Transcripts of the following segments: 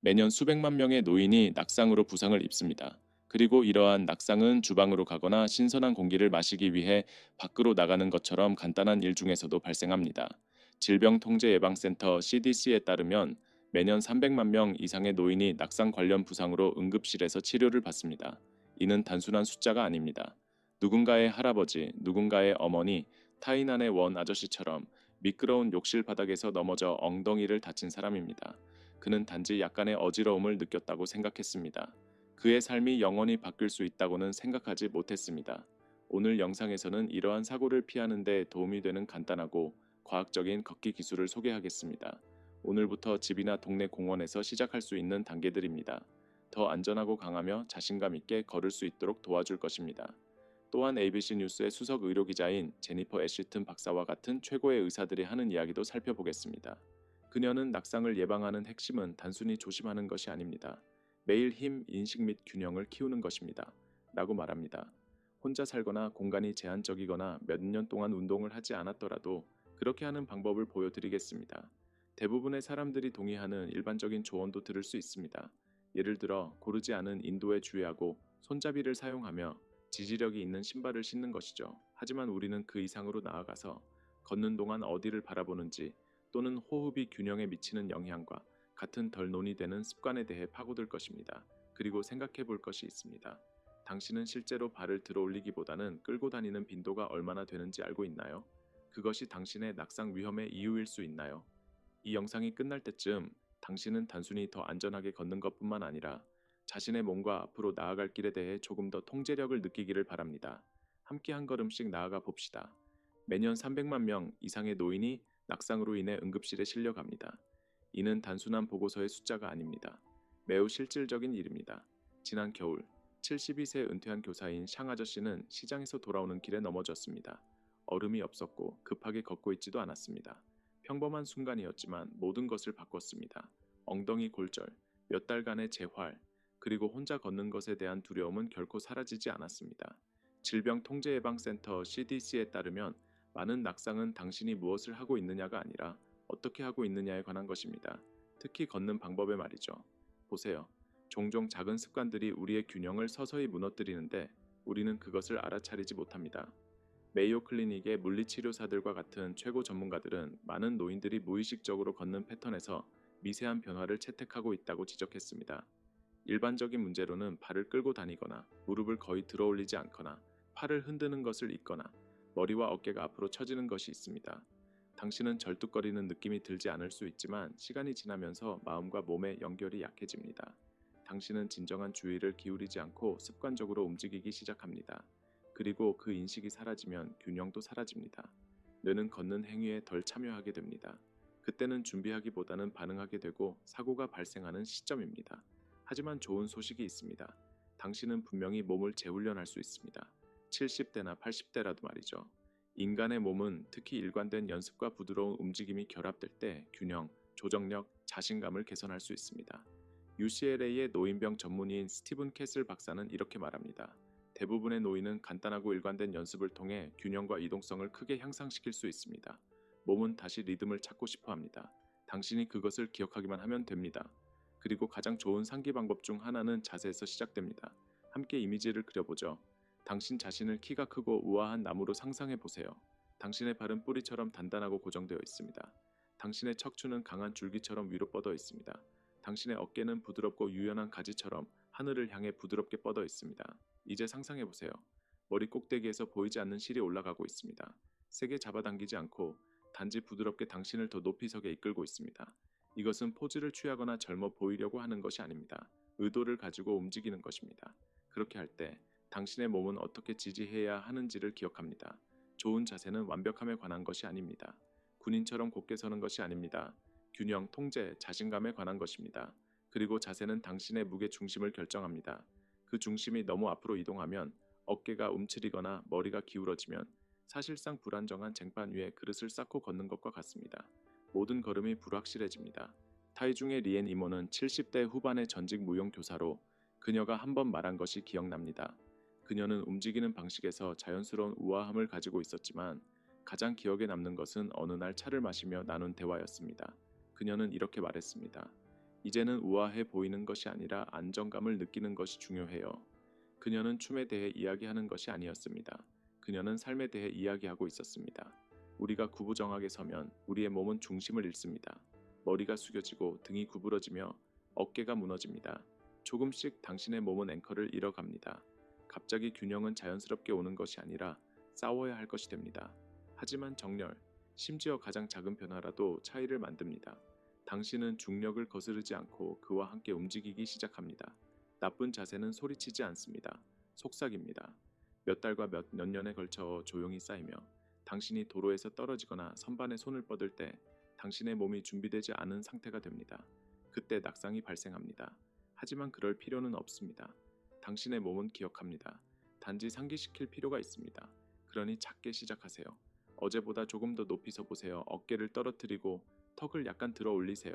매년 수백만 명의 노인이 낙상으로 부상을 입습니다. 그리고 이러한 낙상은 주방으로 가거나 신선한 공기를 마시기 위해 밖으로 나가는 것처럼 간단한 일 중에서도 발생합니다. 질병통제예방센터 CDC에 따르면 매년 300만 명 이상의 노인이 낙상 관련 부상으로 응급실에서 치료를 받습니다. 이는 단순한 숫자가 아닙니다. 누군가의 할아버지, 누군가의 어머니, 타인 안의 원 아저씨처럼 미끄러운 욕실 바닥에서 넘어져 엉덩이를 다친 사람입니다. 그는 단지 약간의 어지러움을 느꼈다고 생각했습니다. 그의 삶이 영원히 바뀔 수 있다고는 생각하지 못했습니다. 오늘 영상에서는 이러한 사고를 피하는 데 도움이 되는 간단하고 과학적인 걷기 기술을 소개하겠습니다. 오늘부터 집이나 동네 공원에서 시작할 수 있는 단계들입니다. 더 안전하고 강하며 자신감 있게 걸을 수 있도록 도와줄 것입니다. 또한 ABC 뉴스의 수석 의료기자인 제니퍼 애쉬튼 박사와 같은 최고의 의사들이 하는 이야기도 살펴보겠습니다. 그녀는 낙상을 예방하는 핵심은 단순히 조심하는 것이 아닙니다. 매일 힘, 인식 및 균형을 키우는 것입니다. 라고 말합니다. 혼자 살거나 공간이 제한적이거나 몇 년 동안 운동을 하지 않았더라도 그렇게 하는 방법을 보여드리겠습니다. 대부분의 사람들이 동의하는 일반적인 조언도 들을 수 있습니다. 예를 들어 고르지 않은 인도에 주의하고 손잡이를 사용하며 지지력이 있는 신발을 신는 것이죠. 하지만 우리는 그 이상으로 나아가서 걷는 동안 어디를 바라보는지 또는 호흡이 균형에 미치는 영향과 같은 덜 논의되는 습관에 대해 파고들 것입니다. 그리고 생각해 볼 것이 있습니다. 당신은 실제로 발을 들어 올리기보다는 끌고 다니는 빈도가 얼마나 되는지 알고 있나요? 그것이 당신의 낙상 위험의 이유일 수 있나요? 이 영상이 끝날 때쯤 당신은 단순히 더 안전하게 걷는 것뿐만 아니라 자신의 몸과 앞으로 나아갈 길에 대해 조금 더 통제력을 느끼기를 바랍니다. 함께 한 걸음씩 나아가 봅시다. 매년 300만 명 이상의 노인이 낙상으로 인해 응급실에 실려갑니다. 이는 단순한 보고서의 숫자가 아닙니다. 매우 실질적인 일입니다. 지난 겨울 72세 은퇴한 교사인 샹 아저씨는 시장에서 돌아오는 길에 넘어졌습니다. 얼음이 없었고 급하게 걷고 있지도 않았습니다. 평범한 순간이었지만 모든 것을 바꿨습니다. 엉덩이 골절, 몇 달간의 재활, 그리고 혼자 걷는 것에 대한 두려움은 결코 사라지지 않았습니다. 질병통제예방센터 CDC에 따르면 많은 낙상은 당신이 무엇을 하고 있느냐가 아니라 어떻게 하고 있느냐에 관한 것입니다. 특히 걷는 방법에 말이죠. 보세요. 종종 작은 습관들이 우리의 균형을 서서히 무너뜨리는데 우리는 그것을 알아차리지 못합니다. 메이오 클리닉의 물리치료사들과 같은 최고 전문가들은 많은 노인들이 무의식적으로 걷는 패턴에서 미세한 변화를 채택하고 있다고 지적했습니다. 일반적인 문제로는 발을 끌고 다니거나 무릎을 거의 들어 올리지 않거나 팔을 흔드는 것을 잊거나 머리와 어깨가 앞으로 처지는 것이 있습니다. 당신은 절뚝거리는 느낌이 들지 않을 수 있지만 시간이 지나면서 마음과 몸의 연결이 약해집니다. 당신은 진정한 주의를 기울이지 않고 습관적으로 움직이기 시작합니다. 그리고 그 인식이 사라지면 균형도 사라집니다. 뇌는 걷는 행위에 덜 참여하게 됩니다. 그때는 준비하기보다는 반응하게 되고 사고가 발생하는 시점입니다. 하지만 좋은 소식이 있습니다. 당신은 분명히 몸을 재훈련할 수 있습니다. 70대나 80대라도 말이죠. 인간의 몸은 특히 일관된 연습과 부드러운 움직임이 결합될 때 균형, 조정력, 자신감을 개선할 수 있습니다. UCLA의 노인병 전문의인 스티븐 캐슬 박사는 이렇게 말합니다. 대부분의 노인은 간단하고 일관된 연습을 통해 균형과 이동성을 크게 향상시킬 수 있습니다. 몸은 다시 리듬을 찾고 싶어 합니다. 당신이 그것을 기억하기만 하면 됩니다. 그리고 가장 좋은 상기 방법 중 하나는 자세에서 시작됩니다. 함께 이미지를 그려보죠. 당신 자신을 키가 크고 우아한 나무로 상상해 보세요. 당신의 발은 뿌리처럼 단단하고 고정되어 있습니다. 당신의 척추는 강한 줄기처럼 위로 뻗어 있습니다. 당신의 어깨는 부드럽고 유연한 가지처럼 하늘을 향해 부드럽게 뻗어 있습니다. 이제 상상해 보세요. 머리 꼭대기에서 보이지 않는 실이 올라가고 있습니다. 세게 잡아당기지 않고 단지 부드럽게 당신을 더 높이 서게 이끌고 있습니다. 이것은 포즈를 취하거나 젊어 보이려고 하는 것이 아닙니다. 의도를 가지고 움직이는 것입니다. 그렇게 할 때 당신의 몸은 어떻게 지지해야 하는지를 기억합니다. 좋은 자세는 완벽함에 관한 것이 아닙니다. 군인처럼 곧게 서는 것이 아닙니다. 균형, 통제, 자신감에 관한 것입니다. 그리고 자세는 당신의 무게 중심을 결정합니다. 그 중심이 너무 앞으로 이동하면 어깨가 움츠리거나 머리가 기울어지면 사실상 불안정한 쟁반 위에 그릇을 쌓고 걷는 것과 같습니다. 모든 걸음이 불확실해집니다. 타이중의 리엔 이모는 70대 후반의 전직 무용교사로 그녀가 한 번 말한 것이 기억납니다. 그녀는 움직이는 방식에서 자연스러운 우아함을 가지고 있었지만 가장 기억에 남는 것은 어느 날 차를 마시며 나눈 대화였습니다. 그녀는 이렇게 말했습니다. 이제는 우아해 보이는 것이 아니라 안정감을 느끼는 것이 중요해요. 그녀는 춤에 대해 이야기하는 것이 아니었습니다. 그녀는 삶에 대해 이야기하고 있었습니다. 우리가 구부정하게 서면 우리의 몸은 중심을 잃습니다. 머리가 숙여지고 등이 구부러지며 어깨가 무너집니다. 조금씩 당신의 몸은 앵커를 잃어갑니다. 갑자기 균형은 자연스럽게 오는 것이 아니라 싸워야 할 것이 됩니다. 하지만 정렬, 심지어 가장 작은 변화라도 차이를 만듭니다. 당신은 중력을 거스르지 않고 그와 함께 움직이기 시작합니다. 나쁜 자세는 소리치지 않습니다. 속삭입니다. 몇 달과 몇 년에 걸쳐 조용히 쌓이며 당신이 도로에서 떨어지거나 선반에 손을 뻗을 때 당신의 몸이 준비되지 않은 상태가 됩니다. 그때 낙상이 발생합니다. 하지만 그럴 필요는 없습니다. 당신의 몸은 기억합니다. 단지 상기시킬 필요가 있습니다. 그러니 작게 시작하세요. 어제보다 조금 더 높이 서보세요. 어깨를 떨어뜨리고 턱을 약간 들어 올리세요.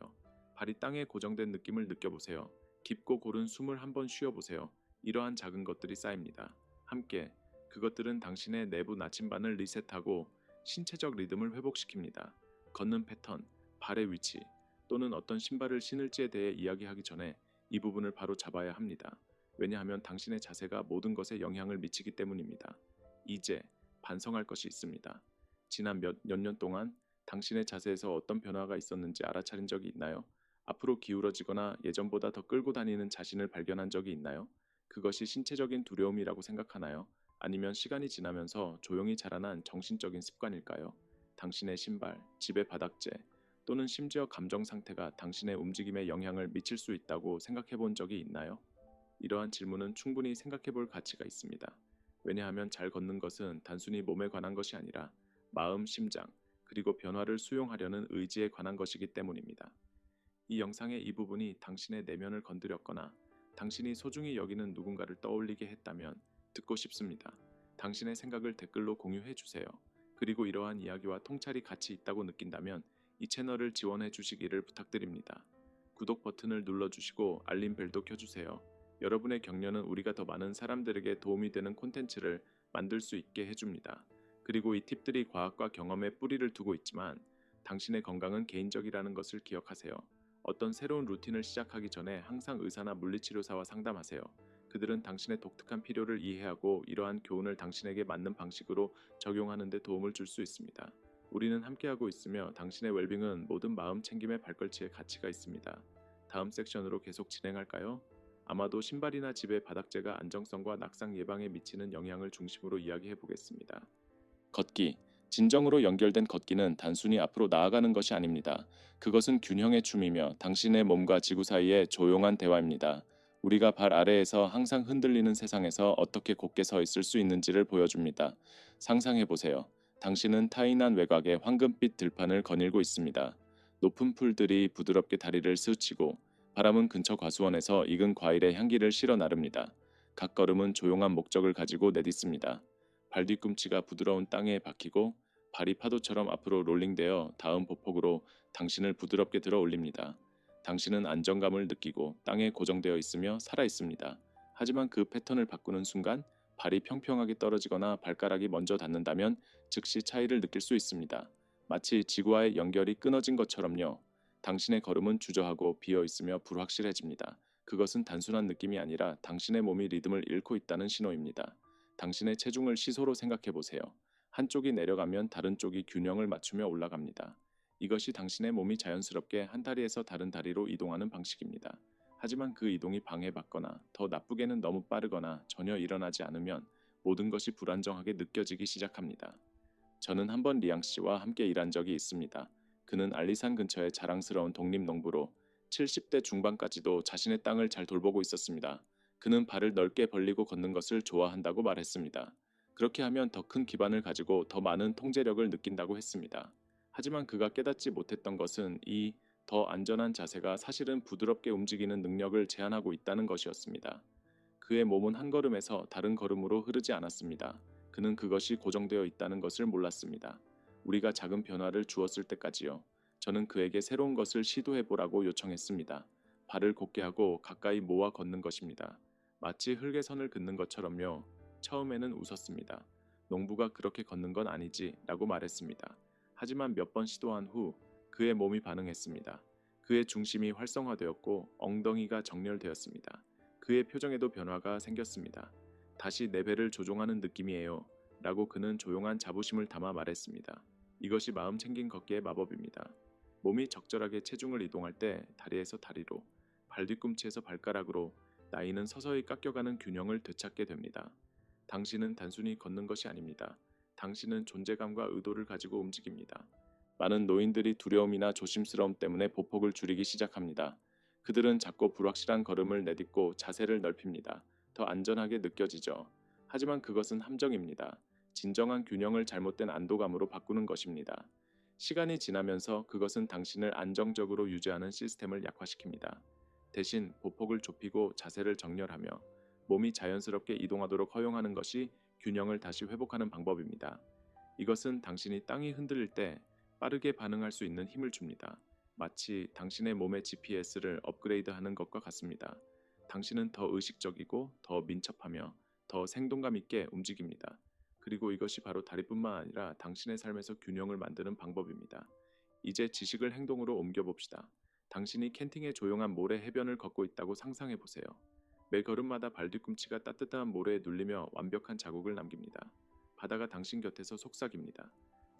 발이 땅에 고정된 느낌을 느껴보세요. 깊고 고른 숨을 한번 쉬어보세요. 이러한 작은 것들이 쌓입니다. 함께 그것들은 당신의 내부 나침반을 리셋하고 신체적 리듬을 회복시킵니다. 걷는 패턴, 발의 위치 또는 어떤 신발을 신을지에 대해 이야기하기 전에 이 부분을 바로 잡아야 합니다. 왜냐하면 당신의 자세가 모든 것에 영향을 미치기 때문입니다. 이제 반성할 것이 있습니다. 지난 몇 년 동안 당신의 자세에서 어떤 변화가 있었는지 알아차린 적이 있나요? 앞으로 기울어지거나 예전보다 더 끌고 다니는 자신을 발견한 적이 있나요? 그것이 신체적인 두려움이라고 생각하나요? 아니면 시간이 지나면서 조용히 자라난 정신적인 습관일까요? 당신의 신발, 집의 바닥재, 또는 심지어 감정 상태가 당신의 움직임에 영향을 미칠 수 있다고 생각해 본 적이 있나요? 이러한 질문은 충분히 생각해 볼 가치가 있습니다. 왜냐하면 잘 걷는 것은 단순히 몸에 관한 것이 아니라 마음, 심장, 그리고 변화를 수용하려는 의지에 관한 것이기 때문입니다. 이 영상의 이 부분이 당신의 내면을 건드렸거나 당신이 소중히 여기는 누군가를 떠올리게 했다면 듣고 싶습니다. 당신의 생각을 댓글로 공유해 주세요. 그리고 이러한 이야기와 통찰이 같이 있다고 느낀다면 이 채널을 지원해 주시기를 부탁드립니다. 구독 버튼을 눌러주시고 알림벨도 켜주세요. 여러분의 격려는 우리가 더 많은 사람들에게 도움이 되는 콘텐츠를 만들 수 있게 해줍니다. 그리고 이 팁들이 과학과 경험에 뿌리를 두고 있지만 당신의 건강은 개인적이라는 것을 기억하세요. 어떤 새로운 루틴을 시작하기 전에 항상 의사나 물리치료사와 상담하세요. 그들은 당신의 독특한 필요를 이해하고 이러한 교훈을 당신에게 맞는 방식으로 적용하는 데 도움을 줄 수 있습니다. 우리는 함께하고 있으며 당신의 웰빙은 모든 마음 챙김의 발걸치에 가치가 있습니다. 다음 섹션으로 계속 진행할까요? 아마도 신발이나 집의 바닥재가 안정성과 낙상 예방에 미치는 영향을 중심으로 이야기해 보겠습니다. 걷기. 진정으로 연결된 걷기는 단순히 앞으로 나아가는 것이 아닙니다. 그것은 균형의 춤이며 당신의 몸과 지구 사이의 조용한 대화입니다. 우리가 발 아래에서 항상 흔들리는 세상에서 어떻게 곧게 서 있을 수 있는지를 보여줍니다. 상상해 보세요. 당신은 타인한 외곽의 황금빛 들판을 거닐고 있습니다. 높은 풀들이 부드럽게 다리를 스치고 바람은 근처 과수원에서 익은 과일의 향기를 실어 나릅니다. 각 걸음은 조용한 목적을 가지고 내딛습니다. 발 뒤꿈치가 부드러운 땅에 박히고 발이 파도처럼 앞으로 롤링되어 다음 보폭으로 당신을 부드럽게 들어 올립니다. 당신은 안정감을 느끼고 땅에 고정되어 있으며 살아 있습니다. 하지만 그 패턴을 바꾸는 순간 발이 평평하게 떨어지거나 발가락이 먼저 닿는다면 즉시 차이를 느낄 수 있습니다. 마치 지구와의 연결이 끊어진 것처럼요. 당신의 걸음은 주저하고 비어 있으며 불확실해집니다. 그것은 단순한 느낌이 아니라 당신의 몸이 리듬을 잃고 있다는 신호입니다. 당신의 체중을 시소로 생각해 보세요. 한쪽이 내려가면 다른 쪽이 균형을 맞추며 올라갑니다. 이것이 당신의 몸이 자연스럽게 한 다리에서 다른 다리로 이동하는 방식입니다. 하지만 그 이동이 방해받거나 더 나쁘게는 너무 빠르거나 전혀 일어나지 않으면 모든 것이 불안정하게 느껴지기 시작합니다. 저는 한번 리앙 씨와 함께 일한 적이 있습니다. 그는 알리산 근처의 자랑스러운 독립농부로 70대 중반까지도 자신의 땅을 잘 돌보고 있었습니다. 그는 발을 넓게 벌리고 걷는 것을 좋아한다고 말했습니다. 그렇게 하면 더 큰 기반을 가지고 더 많은 통제력을 느낀다고 했습니다. 하지만 그가 깨닫지 못했던 것은 이 더 안전한 자세가 사실은 부드럽게 움직이는 능력을 제한하고 있다는 것이었습니다. 그의 몸은 한 걸음에서 다른 걸음으로 흐르지 않았습니다. 그는 그것이 고정되어 있다는 것을 몰랐습니다. 우리가 작은 변화를 주었을 때까지요. 저는 그에게 새로운 것을 시도해보라고 요청했습니다. 발을 곧게 하고 가까이 모아 걷는 것입니다. 마치 흙의 선을 긋는 것처럼요. 처음에는 웃었습니다. 농부가 그렇게 걷는 건 아니지 라고 말했습니다. 하지만 몇 번 시도한 후 그의 몸이 반응했습니다. 그의 중심이 활성화되었고 엉덩이가 정렬되었습니다. 그의 표정에도 변화가 생겼습니다. 다시 내 배를 조종하는 느낌이에요. 라고 그는 조용한 자부심을 담아 말했습니다. 이것이 마음 챙긴 걷기의 마법입니다. 몸이 적절하게 체중을 이동할 때 다리에서 다리로, 발 뒤꿈치에서 발가락으로 나이는 서서히 깎여가는 균형을 되찾게 됩니다. 당신은 단순히 걷는 것이 아닙니다. 당신은 존재감과 의도를 가지고 움직입니다. 많은 노인들이 두려움이나 조심스러움 때문에 보폭을 줄이기 시작합니다. 그들은 작고 불확실한 걸음을 내딛고 자세를 넓힙니다. 더 안전하게 느껴지죠. 하지만 그것은 함정입니다. 진정한 균형을 잘못된 안도감으로 바꾸는 것입니다. 시간이 지나면서 그것은 당신을 안정적으로 유지하는 시스템을 약화시킵니다. 대신 보폭을 좁히고 자세를 정렬하며 몸이 자연스럽게 이동하도록 허용하는 것이 균형을 다시 회복하는 방법입니다. 이것은 당신이 땅이 흔들릴 때 빠르게 반응할 수 있는 힘을 줍니다. 마치 당신의 몸의 GPS를 업그레이드하는 것과 같습니다. 당신은 더 의식적이고 더 민첩하며 더 생동감 있게 움직입니다. 그리고 이것이 바로 다리뿐만 아니라 당신의 삶에서 균형을 만드는 방법입니다. 이제 지식을 행동으로 옮겨봅시다. 당신이 켄팅의 조용한 모래 해변을 걷고 있다고 상상해 보세요. 매 걸음마다 발뒤꿈치가 따뜻한 모래에 눌리며 완벽한 자국을 남깁니다. 바다가 당신 곁에서 속삭입니다.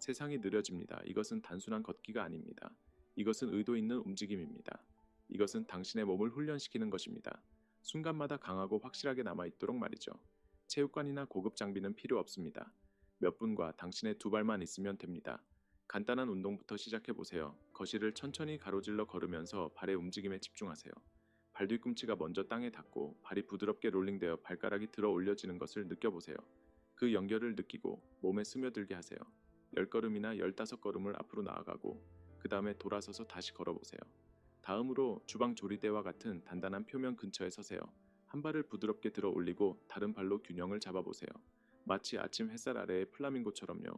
세상이 느려집니다. 이것은 단순한 걷기가 아닙니다. 이것은 의도 있는 움직임입니다. 이것은 당신의 몸을 훈련시키는 것입니다. 순간마다 강하고 확실하게 남아있도록 말이죠. 체육관이나 고급 장비는 필요 없습니다. 몇 분과 당신의 두 발만 있으면 됩니다. 간단한 운동부터 시작해 보세요. 거실을 천천히 가로질러 걸으면서 발의 움직임에 집중하세요. 발 뒤꿈치가 먼저 땅에 닿고 발이 부드럽게 롤링되어 발가락이 들어 올려지는 것을 느껴보세요. 그 연결을 느끼고 몸에 스며들게 하세요. 10걸음이나 15걸음을 앞으로 나아가고 그 다음에 돌아서서 다시 걸어보세요. 다음으로 주방 조리대와 같은 단단한 표면 근처에 서세요. 한 발을 부드럽게 들어 올리고 다른 발로 균형을 잡아보세요. 마치 아침 햇살 아래의 플라밍고처럼요.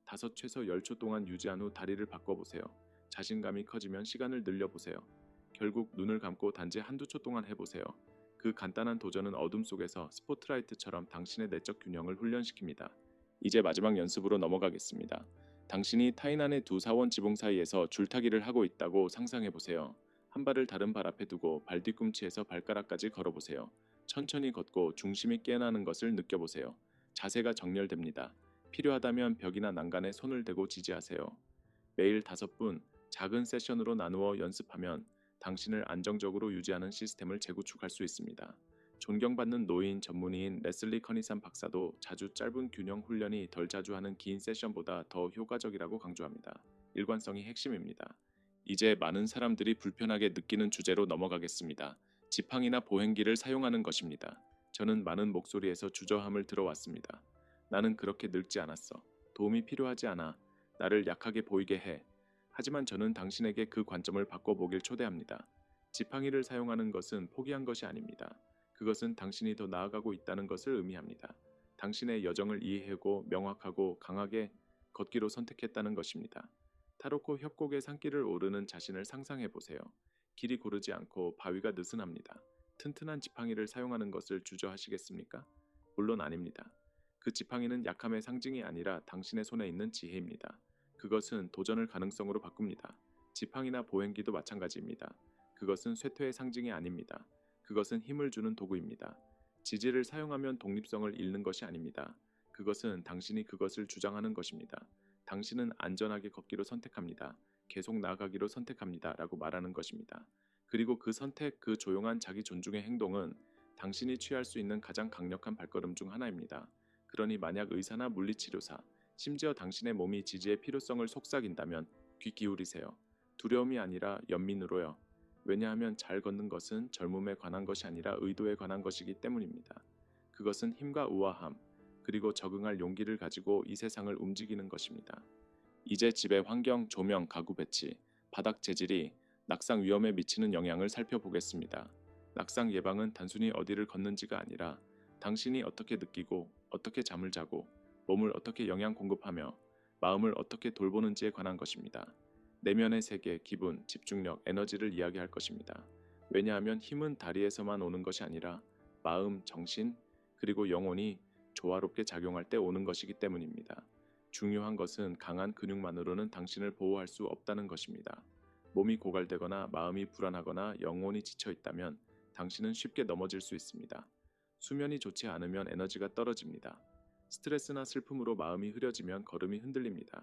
5 최소 10초 동안 유지한 후 다리를 바꿔보세요. 자신감이 커지면 시간을 늘려보세요. 결국 눈을 감고 단지 한두 초 동안 해보세요. 그 간단한 도전은 어둠 속에서 스포트라이트처럼 당신의 내적 균형을 훈련시킵니다. 이제 마지막 연습으로 넘어가겠습니다. 당신이 타인 안의 두 사원 지붕 사이에서 줄타기를 하고 있다고 상상해보세요. 한 발을 다른 발 앞에 두고 발 뒤꿈치에서 발가락까지 걸어보세요. 천천히 걷고 중심이 깨어나는 것을 느껴보세요. 자세가 정렬됩니다. 필요하다면 벽이나 난간에 손을 대고 지지하세요. 매일 5분 작은 세션으로 나누어 연습하면 당신을 안정적으로 유지하는 시스템을 재구축할 수 있습니다. 존경받는 노인 전문의인 레슬리 커니산 박사도 자주 짧은 균형 훈련이 덜 자주 하는 긴 세션보다 더 효과적이라고 강조합니다. 일관성이 핵심입니다. 이제 많은 사람들이 불편하게 느끼는 주제로 넘어가겠습니다. 지팡이나 보행기를 사용하는 것입니다. 저는 많은 목소리에서 주저함을 들어왔습니다. 나는 그렇게 늙지 않았어. 도움이 필요하지 않아. 나를 약하게 보이게 해. 하지만 저는 당신에게 그 관점을 바꿔보길 초대합니다. 지팡이를 사용하는 것은 포기한 것이 아닙니다. 그것은 당신이 더 나아가고 있다는 것을 의미합니다. 당신의 여정을 이해하고 명확하고 강하게 걷기로 선택했다는 것입니다. 타로코 협곡의 산길을 오르는 자신을 상상해 보세요. 길이 고르지 않고 바위가 느슨합니다. 튼튼한 지팡이를 사용하는 것을 주저하시겠습니까? 물론 아닙니다. 그 지팡이는 약함의 상징이 아니라 당신의 손에 있는 지혜입니다. 그것은 도전을 가능성으로 바꿉니다. 지팡이나 보행기도 마찬가지입니다. 그것은 쇠퇴의 상징이 아닙니다. 그것은 힘을 주는 도구입니다. 지지를 사용하면 독립성을 잃는 것이 아닙니다. 그것은 당신이 그것을 주장하는 것입니다. 당신은 안전하게 걷기로 선택합니다. 계속 나아가기로 선택합니다. 라고 말하는 것입니다. 그리고 그 선택, 그 조용한 자기 존중의 행동은 당신이 취할 수 있는 가장 강력한 발걸음 중 하나입니다. 그러니 만약 의사나 물리치료사, 심지어 당신의 몸이 지지의 필요성을 속삭인다면 귀 기울이세요. 두려움이 아니라 연민으로요. 왜냐하면 잘 걷는 것은 젊음에 관한 것이 아니라 의도에 관한 것이기 때문입니다. 그것은 힘과 우아함, 그리고 적응할 용기를 가지고 이 세상을 움직이는 것입니다. 이제 집의 환경, 조명, 가구 배치, 바닥 재질이 낙상 위험에 미치는 영향을 살펴보겠습니다. 낙상 예방은 단순히 어디를 걷는지가 아니라 당신이 어떻게 느끼고 어떻게 잠을 자고 몸을 어떻게 영양 공급하며 마음을 어떻게 돌보는지에 관한 것입니다. 내면의 세계, 기분, 집중력, 에너지를 이야기할 것입니다. 왜냐하면 힘은 다리에서만 오는 것이 아니라 마음, 정신, 그리고 영혼이 조화롭게 작용할 때 오는 것이기 때문입니다. 중요한 것은 강한 근육만으로는 당신을 보호할 수 없다는 것입니다. 몸이 고갈되거나 마음이 불안하거나 영혼이 지쳐 있다면 당신은 쉽게 넘어질 수 있습니다. 수면이 좋지 않으면 에너지가 떨어집니다. 스트레스나 슬픔으로 마음이 흐려지면 걸음이 흔들립니다.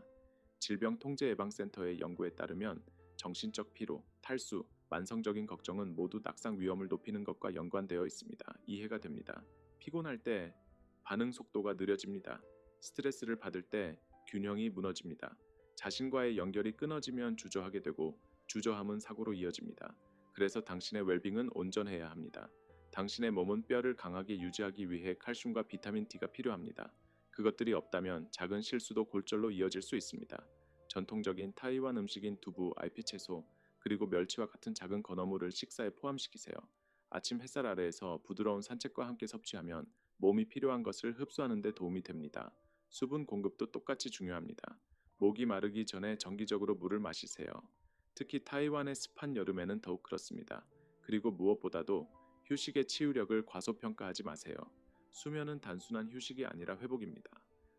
질병통제예방센터의 연구에 따르면 정신적 피로, 탈수, 만성적인 걱정은 모두 낙상 위험을 높이는 것과 연관되어 있습니다. 이해가 됩니다. 피곤할 때 반응 속도가 느려집니다. 스트레스를 받을 때 균형이 무너집니다. 자신과의 연결이 끊어지면 주저하게 되고 주저함은 사고로 이어집니다. 그래서 당신의 웰빙은 온전해야 합니다. 당신의 몸은 뼈를 강하게 유지하기 위해 칼슘과 비타민 D가 필요합니다. 그것들이 없다면 작은 실수도 골절로 이어질 수 있습니다. 전통적인 타이완 음식인 두부, 알피채소, 그리고 멸치와 같은 작은 건어물을 식사에 포함시키세요. 아침 햇살 아래에서 부드러운 산책과 함께 섭취하면 몸이 필요한 것을 흡수하는 데 도움이 됩니다. 수분 공급도 똑같이 중요합니다. 목이 마르기 전에 정기적으로 물을 마시세요. 특히 타이완의 습한 여름에는 더욱 그렇습니다. 그리고 무엇보다도 휴식의 치유력을 과소평가하지 마세요. 수면은 단순한 휴식이 아니라 회복입니다.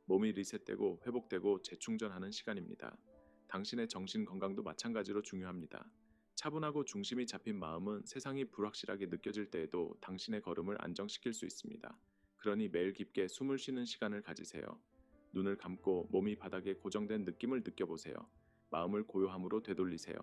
몸이 리셋되고 회복되고 재충전하는 시간입니다. 당신의 정신 건강도 마찬가지로 중요합니다. 차분하고 중심이 잡힌 마음은 세상이 불확실하게 느껴질 때에도 당신의 걸음을 안정시킬 수 있습니다. 그러니 매일 깊게 숨을 쉬는 시간을 가지세요. 눈을 감고 몸이 바닥에 고정된 느낌을 느껴보세요. 마음을 고요함으로 되돌리세요.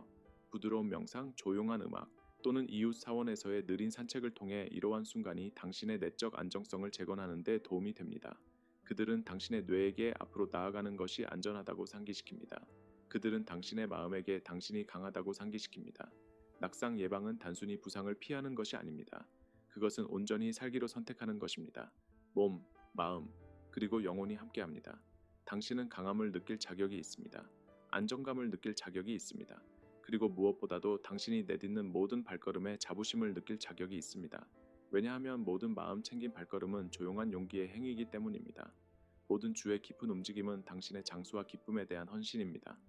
부드러운 명상, 조용한 음악, 또는 이웃 사원에서의 느린 산책을 통해 이러한 순간이 당신의 내적 안정성을 재건하는 데 도움이 됩니다. 그들은 당신의 뇌에게 앞으로 나아가는 것이 안전하다고 상기시킵니다. 그들은 당신의 마음에게 당신이 강하다고 상기시킵니다. 낙상 예방은 단순히 부상을 피하는 것이 아닙니다. 그것은 온전히 살기로 선택하는 것입니다. 몸, 마음, 그리고 영혼이 함께합니다. 당신은 강함을 느낄 자격이 있습니다. 안정감을 느낄 자격이 있습니다. 그리고 무엇보다도 당신이 내딛는 모든 발걸음에 자부심을 느낄 자격이 있습니다. 왜냐하면 모든 마음 챙긴 발걸음은 조용한 용기의 행위이기 때문입니다. 모든 주의 깊은 움직임은 당신의 장수와 기쁨에 대한 헌신입니다.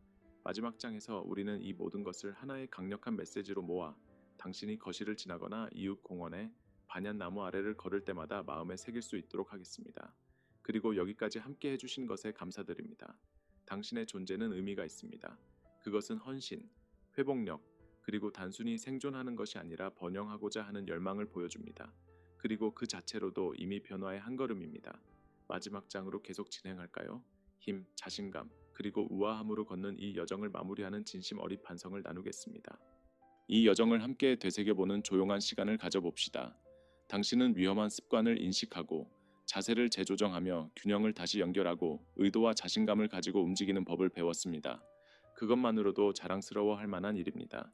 마지막 장에서 우리는 이 모든 것을 하나의 강력한 메시지로 모아 당신이 거실을 지나거나 이웃 공원에 반얀나무 아래를 걸을 때마다 마음에 새길 수 있도록 하겠습니다. 그리고 여기까지 함께 해주신 것에 감사드립니다. 당신의 존재는 의미가 있습니다. 그것은 헌신, 회복력, 그리고 단순히 생존하는 것이 아니라 번영하고자 하는 열망을 보여줍니다. 그리고 그 자체로도 이미 변화의 한 걸음입니다. 마지막 장으로 계속 진행할까요? 힘, 자신감, 그리고 우아함으로 걷는 이 여정을 마무리하는 진심 어린 반성을 나누겠습니다. 이 여정을 함께 되새겨보는 조용한 시간을 가져봅시다. 당신은 위험한 습관을 인식하고 자세를 재조정하며 균형을 다시 연결하고 의도와 자신감을 가지고 움직이는 법을 배웠습니다. 그것만으로도 자랑스러워할 만한 일입니다.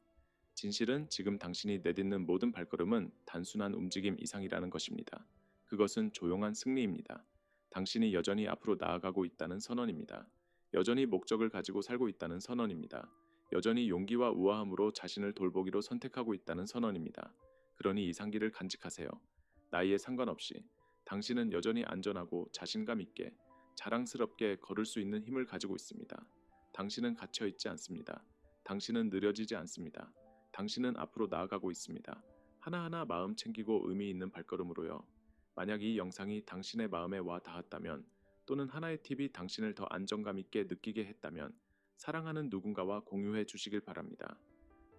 진실은 지금 당신이 내딛는 모든 발걸음은 단순한 움직임 이상이라는 것입니다. 그것은 조용한 승리입니다. 당신이 여전히 앞으로 나아가고 있다는 선언입니다. 여전히 목적을 가지고 살고 있다는 선언입니다. 여전히 용기와 우아함으로 자신을 돌보기로 선택하고 있다는 선언입니다. 그러니 이 상기를 간직하세요. 나이에 상관없이 당신은 여전히 안전하고 자신감 있게 자랑스럽게 걸을 수 있는 힘을 가지고 있습니다. 당신은 갇혀 있지 않습니다. 당신은 느려지지 않습니다. 당신은 앞으로 나아가고 있습니다. 하나하나 마음 챙기고 의미 있는 발걸음으로요. 만약 이 영상이 당신의 마음에 와 닿았다면 또는 하나의 팁이 당신을 더 안정감 있게 느끼게 했다면 사랑하는 누군가와 공유해 주시길 바랍니다.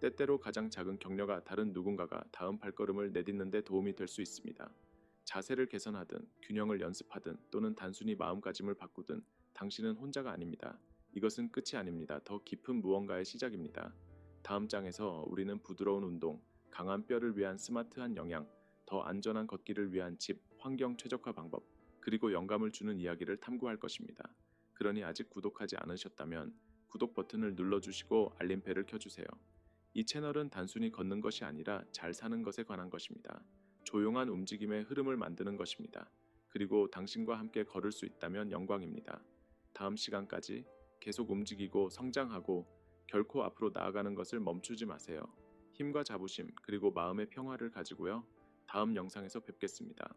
때때로 가장 작은 격려가 다른 누군가가 다음 발걸음을 내딛는 데 도움이 될 수 있습니다. 자세를 개선하든 균형을 연습하든 또는 단순히 마음가짐을 바꾸든 당신은 혼자가 아닙니다. 이것은 끝이 아닙니다. 더 깊은 무언가의 시작입니다. 다음 장에서 우리는 부드러운 운동, 강한 뼈를 위한 스마트한 영양, 더 안전한 걷기를 위한 집, 환경 최적화 방법, 그리고 영감을 주는 이야기를 탐구할 것입니다. 그러니 아직 구독하지 않으셨다면 구독 버튼을 눌러주시고 알림벨을 켜주세요. 이 채널은 단순히 걷는 것이 아니라 잘 사는 것에 관한 것입니다. 조용한 움직임의 흐름을 만드는 것입니다. 그리고 당신과 함께 걸을 수 있다면 영광입니다. 다음 시간까지 계속 움직이고 성장하고 결코 앞으로 나아가는 것을 멈추지 마세요. 힘과 자부심 그리고 마음의 평화를 가지고요. 다음 영상에서 뵙겠습니다.